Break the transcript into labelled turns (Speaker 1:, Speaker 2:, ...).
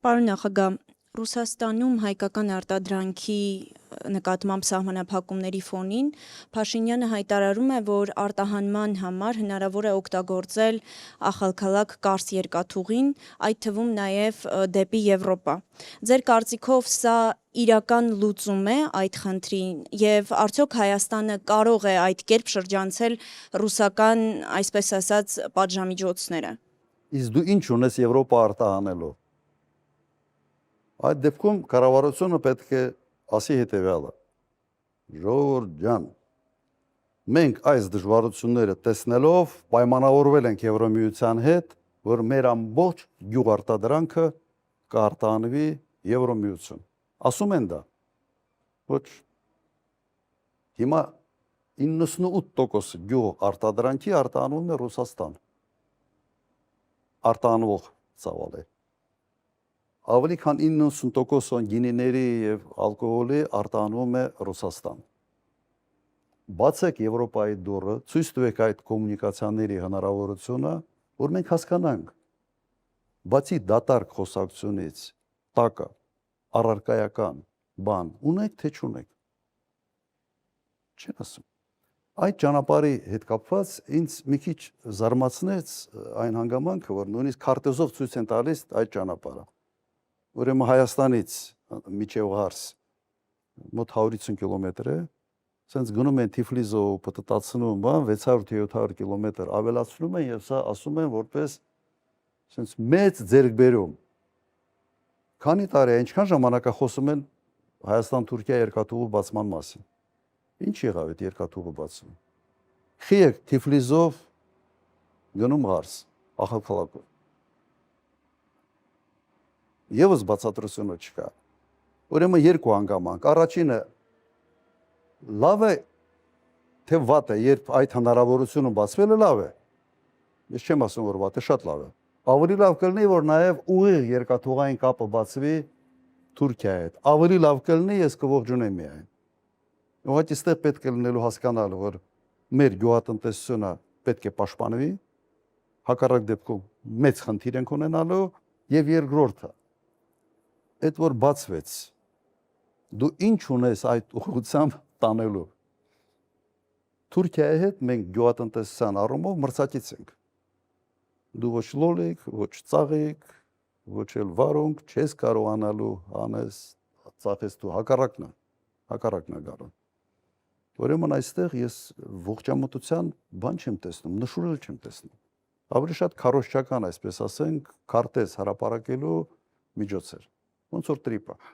Speaker 1: Պարոն նախագահ, Ռուսաստանում հայկական արտադրանքի նկատմամբ սահմանափակումների ֆոնին Փաշինյանը հայտարարում է, որ արտահանման համար հնարավոր է օգտագործել ախալքալաք Կարս երկաթուղին, այդ թվում նաև դեպի Եվրոպա։ Ձեր կարծիքով սա իրական լուծում է այդ խնդրին եւ արդյոք Հայաստանը կարող է այդ կերպ շրջանցել ռուսական, այսպես ասած, պատժամիջոցները։
Speaker 2: Իսկ դու ինչ ունես Եվրոպա արտահանելով։ Այդ դեպքում կառավարությունը պետք է ասի հետևյալը. ժողովուրդ ջան, մենք այս դժվարությունները տեսնելով պայմանավորվել ենք Եվրոմիության հետ, որ մեր ամբողջ գյուղարտադրանքը կարտահանվի Եվրոմիություն։ Ասում են դա։ Ոչ։ Հիմա 98% գյուղ արտադրանքի արտահանվում է Ռուսաստան։ Արտահանվող ծավալ է։ Ավելի քան 90% գինիների եւ ալկոհոլի արտահանվում է Ռուսաստան։ Բացեք Եվրոպայի դուռը, ցույց տվեք այդ կոմունիկացիաների հնարավորությունը, որ մենք հասկանանք։ Բացի դատարկ խոսակցությունից, տակը, առարկայական բան ունեք թե չունեք։ Չեն ասում։ Այդ ճանապարհի հետ կապված ինձ մի քիչ զարմացնեց այն հանգամանքը, որ նույնիսկ քարտեզով ցույց են տալիս այդ ճանապարհը։ Ուրեմն Հայաստանից միջև Ղարս մոտ 150 կիլոմետր է, սենց գնում են Թիֆլիսով պտտացնում, բան 600-700 կիլոմետր ավելացնում են եւ սա ասում են որպես սենց մեծ ձեռքբերում։ Քանի տարի է, ինչքան ժամանակ է խոսում են Հայաստան-Թուրքիա երկաթուղու բացման մասին։ Ինչ եղավ այդ երկաթուղու բացումը։ Խիեք Թիֆլիսով գնում Ղարս, ախալքալակով։ Եվս բացատրությունը չկա։ Ուրեմն երկու հանգամանք։ Առաջինը լավ է թե վատ է, երբ այդ հնարավորությունը բացվել է լավ է։ Ես չեմ ասում որ վատ է, շատ լավ է։ Ավելի լավ կլինի որ նաև ուղիղ երկաթուղային կապը բացվի Թուրքիայի հետ։ Ավելի լավ կլինի ես կողջունեմ միայն։ Ուղղակի այստեղ պետք է լինելու հասկանալը, որ մեր գյուղատնտեսությունը պետք է պաշտպանվի, հակառակ դեպքում մեծ խնդիր ենք ունենալու եւ երկրորդը այդ որ բացվեց դու ինչ ունես այդ ուղղությամբ տանելու Թուրքիայի հետ մենք գյուղատնտեսության առումով մրցակից ենք դու ոչ լոլիկ ոչ ծաղիկ ոչ էլ վարունգ չես կարողանալու անես ծախես դու հակառակն է գալու ուրեմն այստեղ ես ողջամտության բան չեմ տեսնում նշուրել չեմ տեսնում ավելի շատ քարոզչական այսպես ասենք քարտեզ հրապարակելու միջոց էր ոնց որ տրիպը